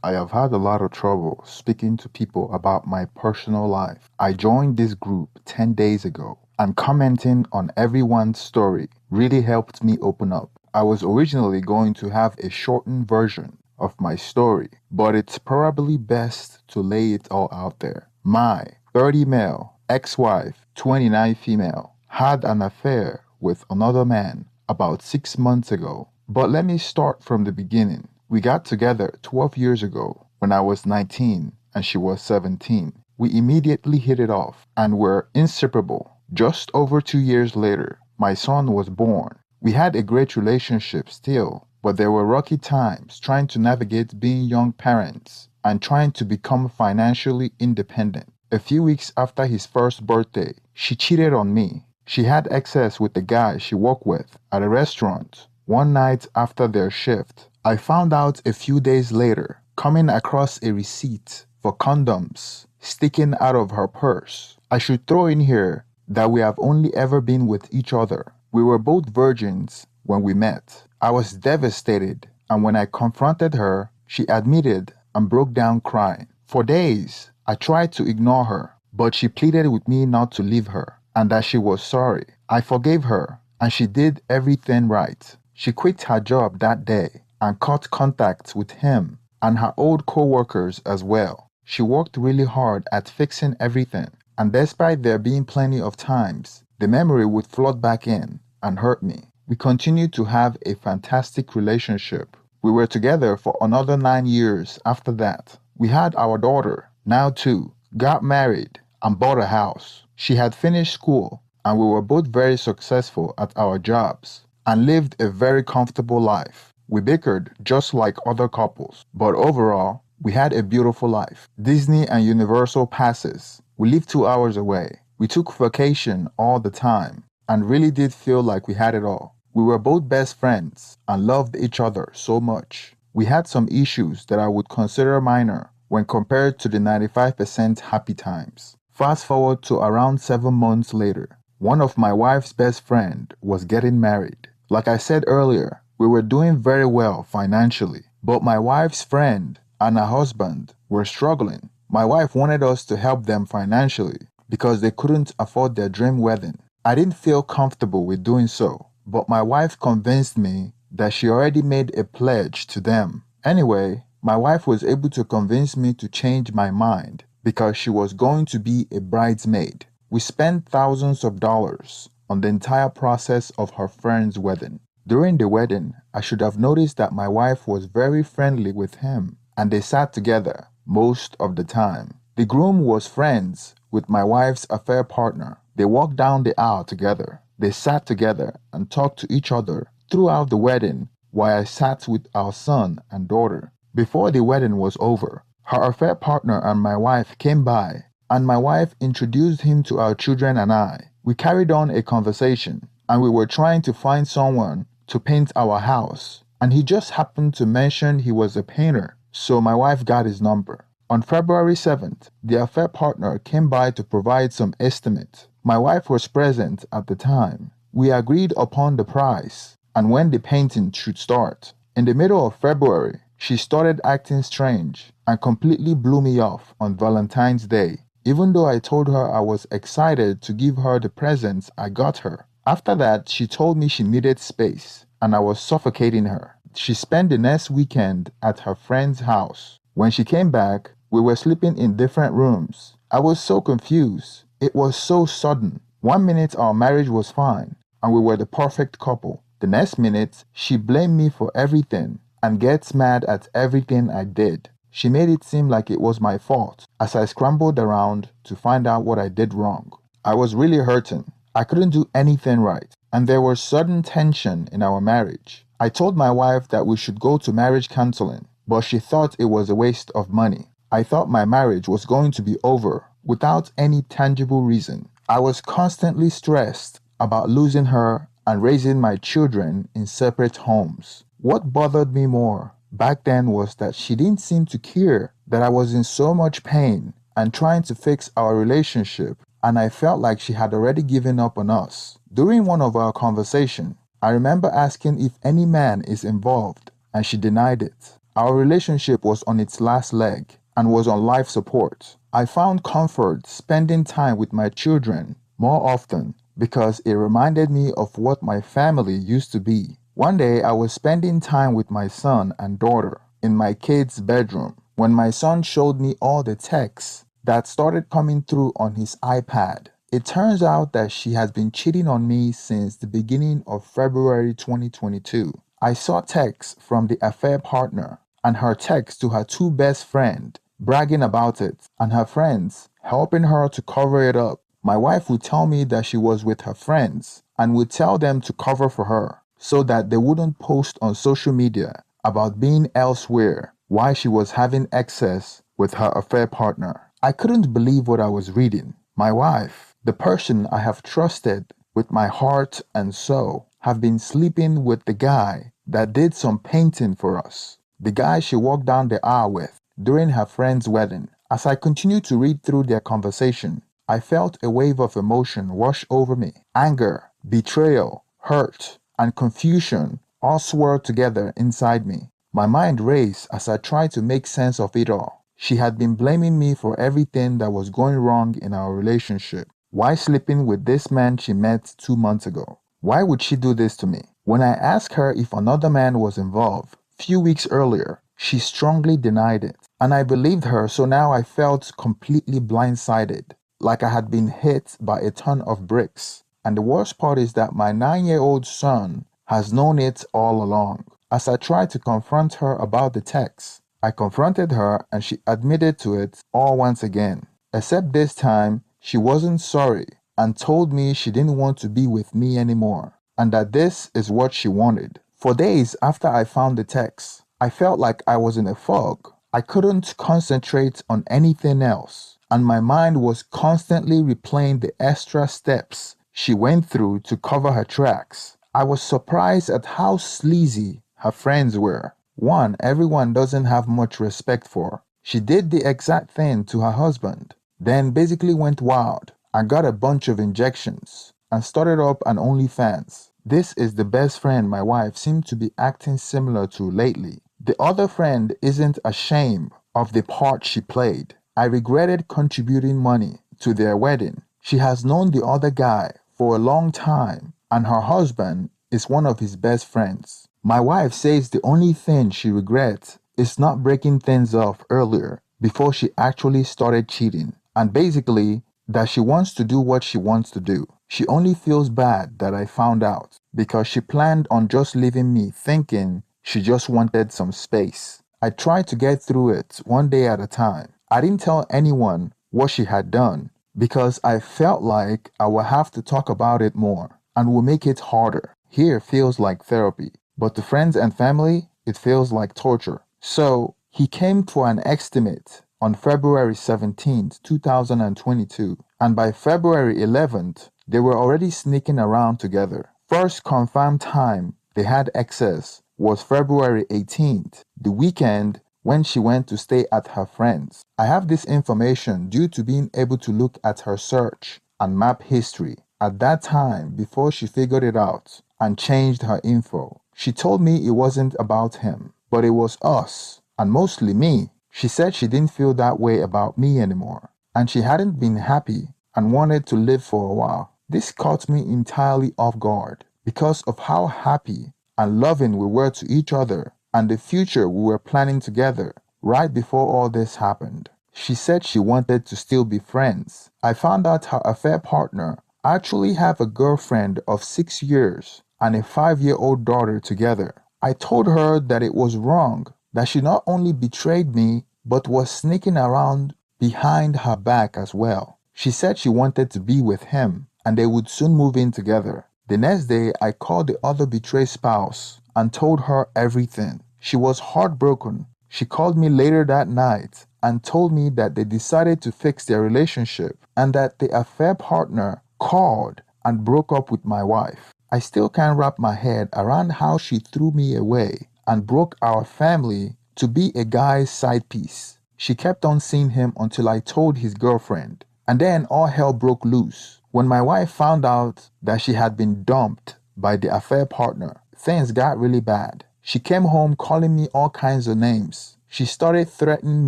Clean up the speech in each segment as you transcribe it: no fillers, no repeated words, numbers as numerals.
I have had a lot of trouble speaking to people about my personal life. I joined this group 10 days ago, and commenting on everyone's story really helped me open up. I was originally going to have a shortened version of my story, but it's probably best to lay it all out there. My 30 male ex-wife, 29 female, had an affair with another man about 6 months ago. But let me start from the beginning. We got together 12 years ago when I was 19 and she was 17. We immediately hit it off and were inseparable. Just over 2 years later, my son was born. We had a great relationship still, but there were rocky times trying to navigate being young parents and trying to become financially independent. A few weeks after his first birthday, she cheated on me. She had excess with the guy she worked with at a restaurant. One night after their shift, I found out a few days later, coming across a receipt for condoms sticking out of her purse. I should throw in here that we have only ever been with each other. We were both virgins when we met. I was devastated, and when I confronted her, she admitted and broke down crying. For days, I tried to ignore her, but she pleaded with me not to leave her and that she was sorry. I forgave her, and she did everything right. She quit her job that day and cut contact with him and her old co-workers as well. She worked really hard at fixing everything, and despite there being plenty of times, the memory would flood back in and hurt me. We continued to have a fantastic relationship. We were together for another 9 years after that. We had our daughter, now 2, got married, and bought a house. She had finished school, and we were both very successful at our jobs and lived a very comfortable life. We bickered just like other couples, but overall, we had a beautiful life. Disney and Universal passes. We lived 2 hours away. We took vacation all the time and really did feel like we had it all. We were both best friends and loved each other so much. We had some issues that I would consider minor when compared to the 95% happy times. Fast forward to around 7 months later, one of my wife's best friend was getting married. Like I said earlier, we were doing very well financially, but my wife's friend and her husband were struggling. My wife wanted us to help them financially because they couldn't afford their dream wedding. I didn't feel comfortable with doing so, but my wife convinced me that she already made a pledge to them. Anyway, my wife was able to convince me to change my mind because she was going to be a bridesmaid. We spent thousands of dollars on the entire process of her friend's wedding. During the wedding, I should have noticed that my wife was very friendly with him, and they sat together most of the time. The groom was friends with my wife's affair partner. They walked down the aisle together. They sat together and talked to each other throughout the wedding while I sat with our son and daughter. Before the wedding was over, her affair partner and my wife came by, and my wife introduced him to our children and I. We carried on a conversation, and we were trying to find someone to paint our house, and he just happened to mention he was a painter, so my wife got his number. On February 7th, the affair partner came by to provide some estimate. My wife was present at the time. We agreed upon the price and when the painting should start. In the middle of February, she started acting strange and completely blew me off on Valentine's Day, even though I told her I was excited to give her the presents I got her. After that, she told me she needed space, and I was suffocating her. She spent the next weekend at her friend's house. When she came back, we were sleeping in different rooms. I was so confused. It was so sudden. 1 minute our marriage was fine, and we were the perfect couple. The next minute, she blamed me for everything and gets mad at everything I did. She made it seem like it was my fault as I scrambled around to find out what I did wrong. I was really hurting. I couldn't do anything right, and there was sudden tension in our marriage. I told my wife that we should go to marriage counseling, but she thought it was a waste of money. I thought my marriage was going to be over without any tangible reason. I was constantly stressed about losing her and raising my children in separate homes. What bothered me more back then was that she didn't seem to care that I was in so much pain and trying to fix our relationship, and I felt like she had already given up on us. During one of our conversations, I remember asking if any man is involved, and she denied it. Our relationship was on its last leg and was on life support. I found comfort spending time with my children more often because it reminded me of what my family used to be. One day I was spending time with my son and daughter in my kid's bedroom when my son showed me all the texts that started coming through on his iPad. It turns out that she has been cheating on me since the beginning of February 2022. I saw texts from the affair partner and her text to her two best friends bragging about it and her friends helping her to cover it up. My wife would tell me that she was with her friends and would tell them to cover for her so that they wouldn't post on social media about being elsewhere while she was having excess with her affair partner. I couldn't believe what I was reading. My wife, the person I have trusted with my heart and soul, have been sleeping with the guy that did some painting for us, the guy she walked down the aisle with during her friend's wedding. As I continued to read through their conversation, I felt a wave of emotion wash over me. Anger, betrayal, hurt, and confusion all swirled together inside me. My mind raced as I tried to make sense of it all. She had been blaming me for everything that was going wrong in our relationship. Why sleeping with this man she met 2 months ago? Why would she do this to me? When I asked her if another man was involved, few weeks earlier, she strongly denied it. And I believed her, so now I felt completely blindsided, like I had been hit by a ton of bricks. And the worst part is that my 9-year-old son has known it all along. As I tried to confront her about the text, I confronted her and she admitted to it all once again. Except this time, she wasn't sorry and told me she didn't want to be with me anymore and that this is what she wanted. For days after I found the text, I felt like I was in a fog. I couldn't concentrate on anything else, and my mind was constantly replaying the extra steps she went through to cover her tracks. I was surprised at how sleazy her friends were. One everyone doesn't have much respect for. She did the exact thing to her husband, then basically went wild and got a bunch of injections and started up an OnlyFans. This is the best friend my wife seemed to be acting similar to lately. The other friend isn't ashamed of the part she played. I regretted contributing money to their wedding. She has known the other guy for a long time, and her husband is one of his best friends. My wife says the only thing she regrets is not breaking things off earlier before she actually started cheating, and basically that she wants to do what she wants to do. She only feels bad that I found out because she planned on just leaving me thinking she just wanted some space. I tried to get through it one day at a time. I didn't tell anyone what she had done because I felt like I would have to talk about it more and will make it harder. Here feels like therapy, but to friends and family, it feels like torture. So he came for an estimate on February 17th, 2022, and by February 11th, they were already sneaking around together. First confirmed time they had access was February 18th, the weekend when she went to stay at her friend's. I have this information due to being able to look at her search and map history at that time before she figured it out and changed her info. She told me it wasn't about him, but it was us, and mostly me. She said she didn't feel that way about me anymore, and she hadn't been happy and wanted to live for a while. This caught me entirely off guard because of how happy and loving we were to each other and the future we were planning together right before all this happened. She said she wanted to still be friends. I found out her affair partner actually have a girlfriend of 6 years and a 5-year-old daughter together. I told her that it was wrong, that she not only betrayed me but was sneaking around behind her back as well. She said she wanted to be with him and they would soon move in together. The next day, I called the other betrayed spouse and told her everything. She was heartbroken. She called me later that night and told me that they decided to fix their relationship and that the affair partner called and broke up with my wife. I still can't wrap my head around how she threw me away and broke our family to be a guy's side piece. She kept on seeing him until I told his girlfriend, and then all hell broke loose. When my wife found out that she had been dumped by the affair partner, things got really bad. She came home calling me all kinds of names. She started threatening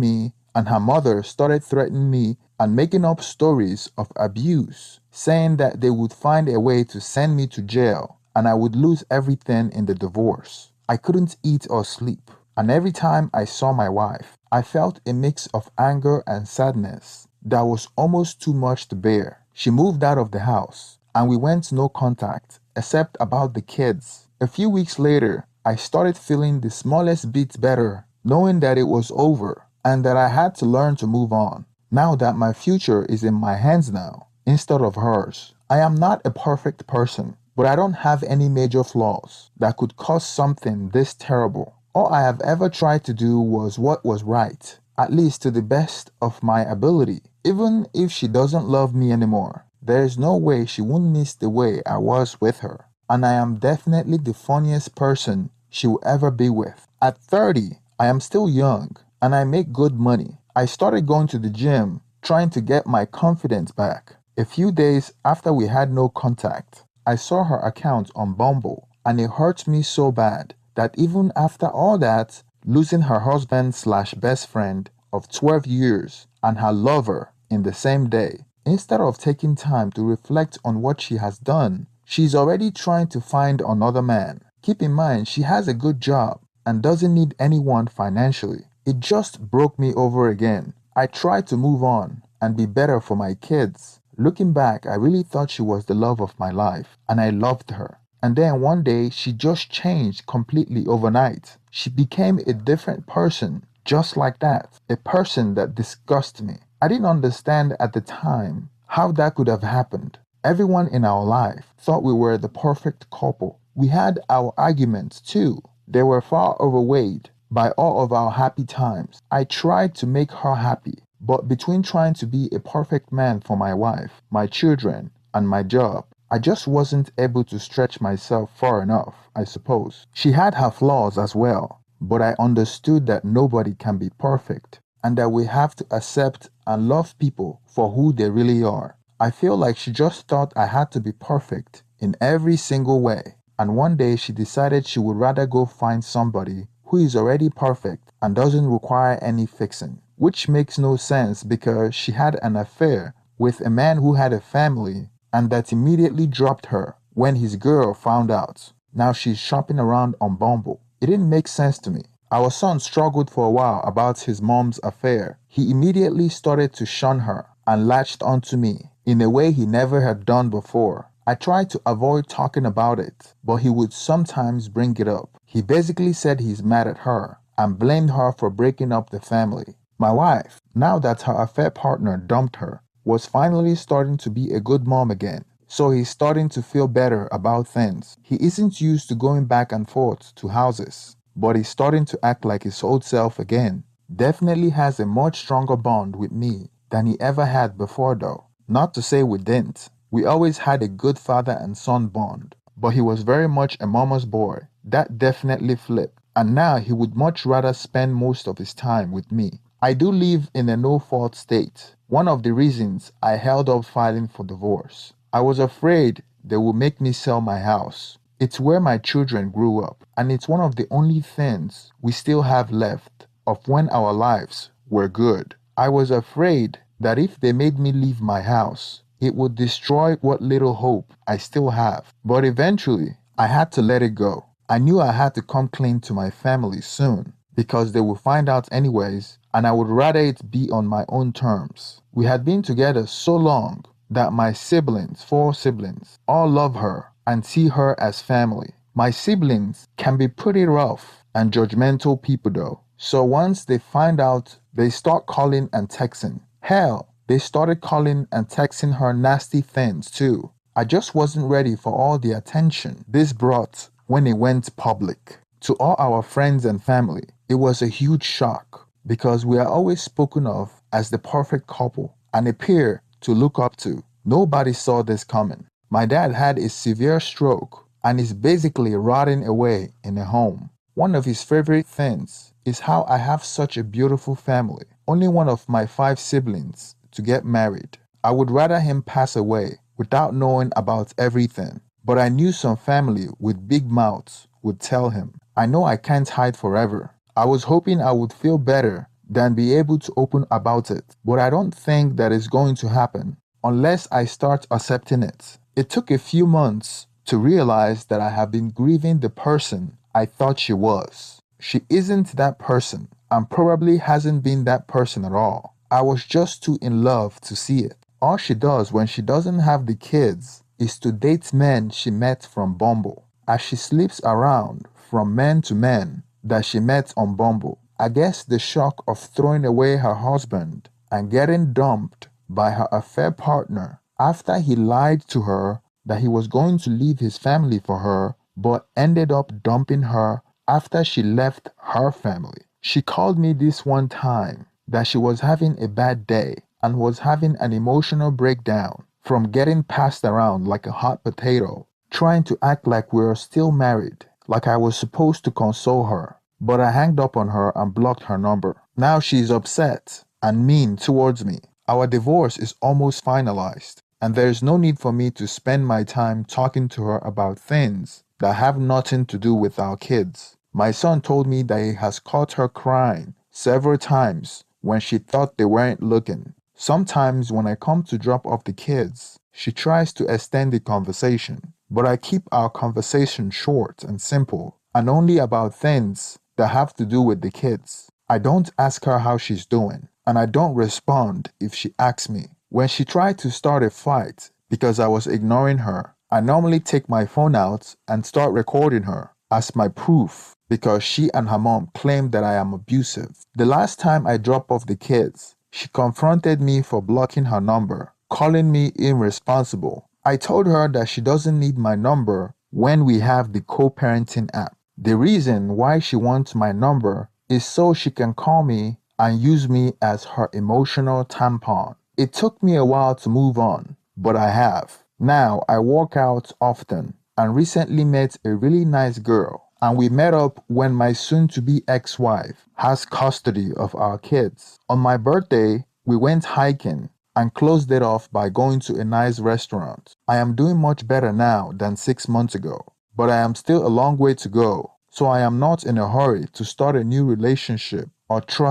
me, and her mother started threatening me and making up stories of abuse, saying that they would find a way to send me to jail and I would lose everything in the divorce. I couldn't eat or sleep, and every time I saw my wife, I felt a mix of anger and sadness that was almost too much to bear. She moved out of the house, and we went no contact except about the kids. A few weeks later, I started feeling the smallest bit better, knowing that it was over and that I had to learn to move on. Now that my future is in my hands now, instead of hers. I am not a perfect person, but I don't have any major flaws that could cause something this terrible. All I have ever tried to do was what was right, at least to the best of my ability. Even if she doesn't love me anymore, there is no way she won't miss the way I was with her. And I am definitely the funniest person she will ever be with. At 30, I am still young and I make good money. I started going to the gym, trying to get my confidence back. A few days after we had no contact, I saw her account on Bumble and it hurt me so bad that even after all that, losing her husband slash best friend of 12 years and her lover in the same day, instead of taking time to reflect on what she has done, she's already trying to find another man. Keep in mind, she has a good job and doesn't need anyone financially. It just broke me over again. I tried to move on and be better for my kids. Looking back, I really thought she was the love of my life and I loved her. And then one day, she just changed completely overnight. She became a different person, just like that. A person that disgusted me. I didn't understand at the time how that could have happened. Everyone in our life thought we were the perfect couple. We had our arguments too. They were far overweighed by all of our happy times. I tried to make her happy, but between trying to be a perfect man for my wife, my children, and my job, I just wasn't able to stretch myself far enough, I suppose. She had her flaws as well, but I understood that nobody can be perfect and that we have to accept and love people for who they really are. I feel like she just thought I had to be perfect in every single way. And one day she decided she would rather go find somebody who is already perfect and doesn't require any fixing. Which makes no sense because she had an affair with a man who had a family and that immediately dropped her when his girl found out. Now she's shopping around on Bumble. It didn't make sense to me. Our son struggled for a while about his mom's affair. He immediately started to shun her and latched onto me in a way he never had done before. I tried to avoid talking about it, but he would sometimes bring it up. He basically said he's mad at her and blamed her for breaking up the family. My wife, now that her affair partner dumped her, was finally starting to be a good mom again. So he's starting to feel better about things. He isn't used to going back and forth to houses, but he's starting to act like his old self again. Definitely has a much stronger bond with me than he ever had before though. Not to say we didn't. We always had a good father and son bond, but he was very much a mama's boy. That definitely flipped, and now he would much rather spend most of his time with me. I do live in a no-fault state. One of the reasons I held up filing for divorce. I was afraid they would make me sell my house. It's where my children grew up, and it's one of the only things we still have left of when our lives were good. I was afraid that if they made me leave my house, it would destroy what little hope I still have. But eventually, I had to let it go. I knew I had to come clean to my family soon because they would find out anyways, and I would rather it be on my own terms. We had been together so long that my siblings, 4 siblings, all love her and see her as family. My siblings can be pretty rough and judgmental people though. So once they find out, they start calling and texting. Hell, they started calling and texting her nasty things too. I just wasn't ready for all the attention this brought when it went public. To all our friends and family, it was a huge shock because we are always spoken of as the perfect couple and a pair to look up to. Nobody saw this coming. My dad had a severe stroke and is basically rotting away in a home. One of his favorite things is how I have such a beautiful family. Only one of my 5 siblings to get married. I would rather him pass away without knowing about everything. But I knew some family with big mouths would tell him. I know I can't hide forever. I was hoping I would feel better than be able to open about it, but I don't think that is going to happen unless I start accepting it. It took a few months to realize that I have been grieving the person I thought she was. She isn't that person and probably hasn't been that person at all. I was just too in love to see it. All she does when she doesn't have the kids is to date men she met from Bumble. As she sleeps around from men to men that she met on Bumble, I guess the shock of throwing away her husband and getting dumped by her affair partner after he lied to her that he was going to leave his family for her but ended up dumping her after she left her family. She called me this one time that she was having a bad day and was having an emotional breakdown from getting passed around like a hot potato, trying to act like we were still married, like I was supposed to console her. But I hanged up on her and blocked her number. Now she's upset and mean towards me. Our divorce is almost finalized, and there is no need for me to spend my time talking to her about things that have nothing to do with our kids. My son told me that he has caught her crying several times when she thought they weren't looking. Sometimes when I come to drop off the kids, she tries to extend the conversation, but I keep our conversation short and simple and only about things that have to do with the kids. I don't ask her how she's doing, and I don't respond if she asks me. When she tried to start a fight because I was ignoring her, I normally take my phone out and start recording her as my proof because she and her mom claim that I am abusive. The last time I dropped off the kids, she confronted me for blocking her number, calling me irresponsible. I told her that she doesn't need my number when we have the co-parenting app. The reason why she wants my number is so she can call me and use me as her emotional tampon. It took me a while to move on, but I have. Now I work out often and recently met a really nice girl, and we met up when my soon-to-be ex-wife has custody of our kids. On my birthday, we went hiking and closed it off by going to a nice restaurant. I am doing much better now than 6 months ago, but I am still a long way to go, so I am not in a hurry to start a new relationship or trust